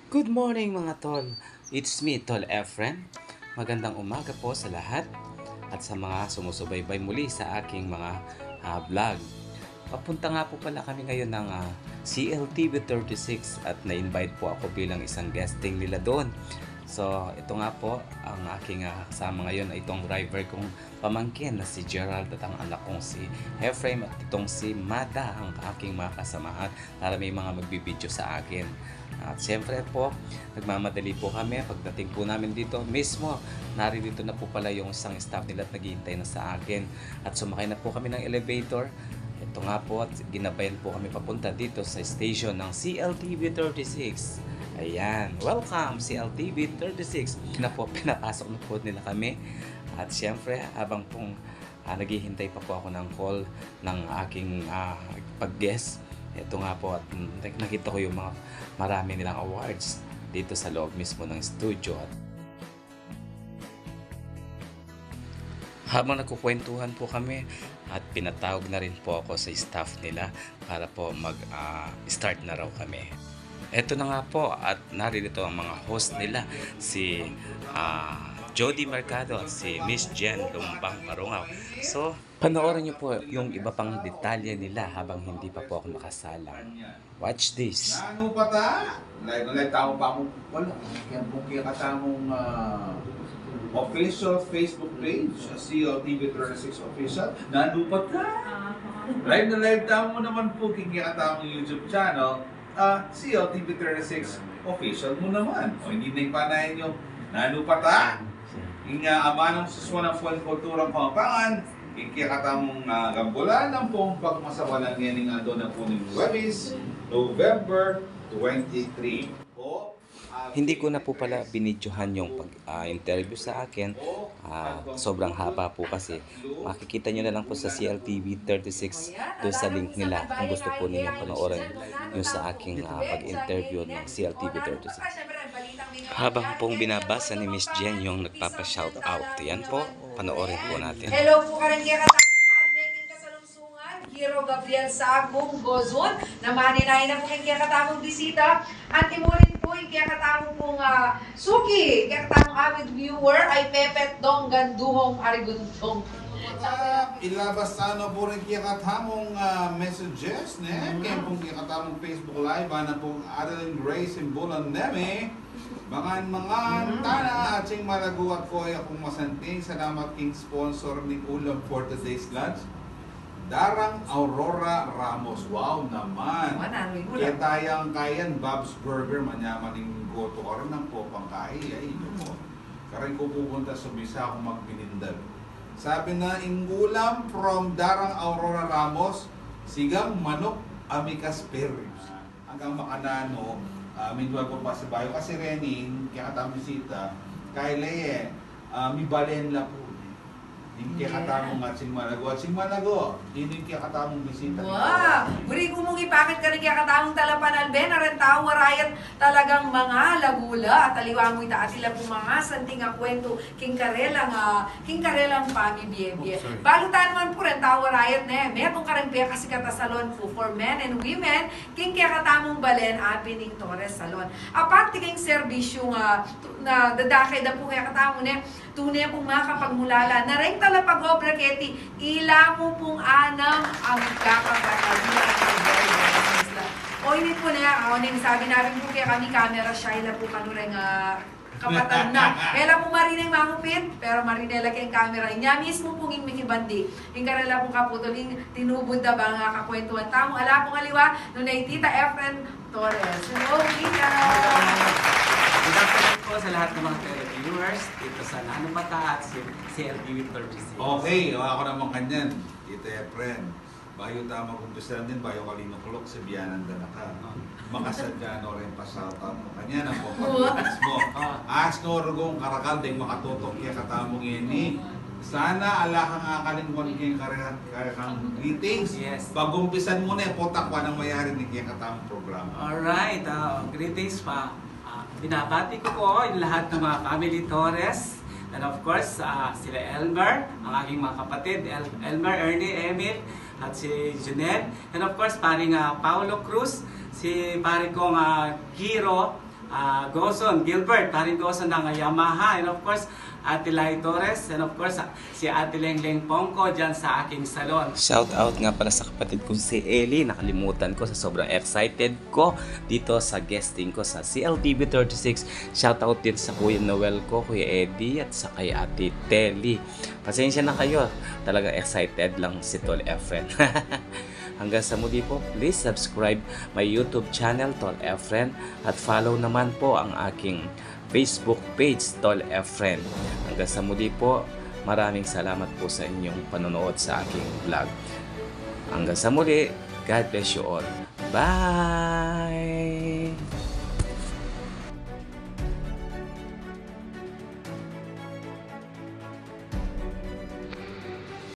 Good morning mga tol. It's me, Tol Efren. Magandang umaga po sa lahat at sa mga sumusubaybay muli sa aking mga vlog. Papunta nga po pala kami ngayon ng CLTV 36 at na-invite po ako bilang isang guesting nila doon. So, ito nga po ang aking kasama ngayon ay itong driver kong pamangkin na si Gerald at ang anak kong si Ephraim at itong si Mada ang aking mga kasamahan para may mga magbibideo sa akin. At siyempre po, nagmamadali po kami. Pagdating po namin dito mismo, narito na po pala yung isang staff nila at naghihintay na sa akin. At sumakay na po kami ng elevator. Ito nga po at ginabayan po kami papunta dito sa station ng CLTV 36. Ayan, welcome CLTV 36. Na po, pinapasok na po nila kami. At siyempre, habang pong naghihintay pa po ako ng call ng aking pag-guest. Ito nga po at nakita ko yung mga marami nilang awards dito sa loob mismo ng studio. At habang nagkukwentuhan po kami at pinatawag na rin po ako sa staff nila para po mag-start na raw kami. Ito na nga po at narito ang mga host nila, si Jody Mercado at si Miss Jen Lumbang Marungaw. So, panoorin niyo po yung iba pang detalye nila habang hindi pa po ako nakasalang. Watch this. Ano pa ta? Live na live tao pa akong wala. Yan po kaya katamong official Facebook page, CLTV 36 official. Nano pa ta? Live na live tao mo naman po kaya katamong YouTube channel, CLTV 36 official mo naman. O hindi na ipanayin yung nano pa ta? Amanong suswa ng full kulturang pamapangan, ikikatamong gambulan ng pong pagmasawalan ngayon ng ando na po ng Webis, November 23. Hindi ko na po pala binidyohan yung pag-interview sa akin. Sobrang haba po kasi. Makikita nyo na lang po sa CLTV 36 doon sa link nila kung gusto po ninyo panoorin yung sa aking pag-interview ng CLTV 36. Habang pong binabasa ni Miss Jen yung nagpapa-shoutout. Yan po, panoorin po natin. Hello po karangya katapong Malbeking Kasalungsungan, Hero Gabriel Sagong Gozon, namaninahin na po kaya katamong bisita, at imunin po yung kaya katamong pong Suki, kaya katamong avid viewer ay Pepet Dong Ganduhong Ariguntong. Ilabas na po rin kaya katamong messages, kaya pong kaya katamong Facebook Live, na pong Adeline Grace Imbulan Neme, mga tana at sing malago at koy akong masanting. Salamat king sponsor ni ulam for today's lunch, Darang Aurora Ramos. Wow naman. Kaya tayang kayan Bob's Burger manyamaning goto karon ng po pangkay ay mo. Karon ko pupunta sa bisa akong magbinindag. Sabi na ingulam from Darang Aurora Ramos, sigang manok amikas peribs. Hanggang makanano medyo ako pa sa bayo kasi Renin, kaya katang bisita, kay Leye, mi balen la po. Hindi kaya katamong at sing malago. At sing malago, hindi kaya katamong bisita. Wow! Buri ko mong ipakit ka rin kaya katamong talapan alben, na rin tao warayat talagang mga lagula. At aliwa mo ita at sila po mga santing kwento, king karelang pamibiyebye. Balutan naman po rin tao warayat na metong karimpe kasi katasalon po for men and women, king kaya katamong balen, apining Torres Salon. Apat tiging serbisyo na dadakay na po kaya katamong tunay pong makapagmulala na rin talapag obra keti ila mo pong anam ang kakapatabihan ng Bella. O hindi po na, sabi namin po kaya kami camera shy na po kanureng kapatan na. Kaya po marinay mamupit, pero marinay lagi ang camera. Inya mismo pong imikibandi. Yung karala pong kaputuling tinubod na ba nga kakwentuhan. Tamo, ala pong aliwa, nung na Tita Efren Torres. Hello, Tita! Good afternoon po sa lahat ng mga viewers dito sa Nano Mata at CLTV 36. Okay, ako naman kanyan. Ito Efren. Bayo tama kung gusto din, bayo kalinokulok sa biyanan danaka. Makasadya no rin pasautan mo kanya ng pagpapagis mo. Asno rugong karakal ding makatutok kaya katamong ini. Sana ala kang akalingkon kayong karehang greetings. Yes. Pag-umpisan mo na, potakwa ng mayari ni kaya katamong programa. Alright, greetings pa. Binabati ko po yung lahat ng mga family Torres. And of course, sila Elmer, ang aking mga kapatid, Elmer, Ernie, Emil, at si Junel. And of course, paring Paulo Cruz, si pare kong Giro, Goson, Gilbert, paring Goson ng Yamaha, and of course, Ate Lai Torres, and of course, si Ate Lengleng Pongko dyan sa aking salon. Shout out nga pala sa kapatid kong si Ellie. Nakalimutan ko sa sobrang excited ko dito sa guesting ko sa CLTV36. Shout out din sa Kuya Noel ko, Kuya Eddie at sa kay Ate Telly. Pasensya na kayo. Talagang excited lang si Tol Efren. Hanggang sa muli po, please subscribe my YouTube channel, Tol Efren, at follow naman po ang aking Facebook page, Tol Efren. Hanggang sa muli po, maraming salamat po sa inyong panonood sa aking vlog. Hanggang sa muli, God bless you all. Bye!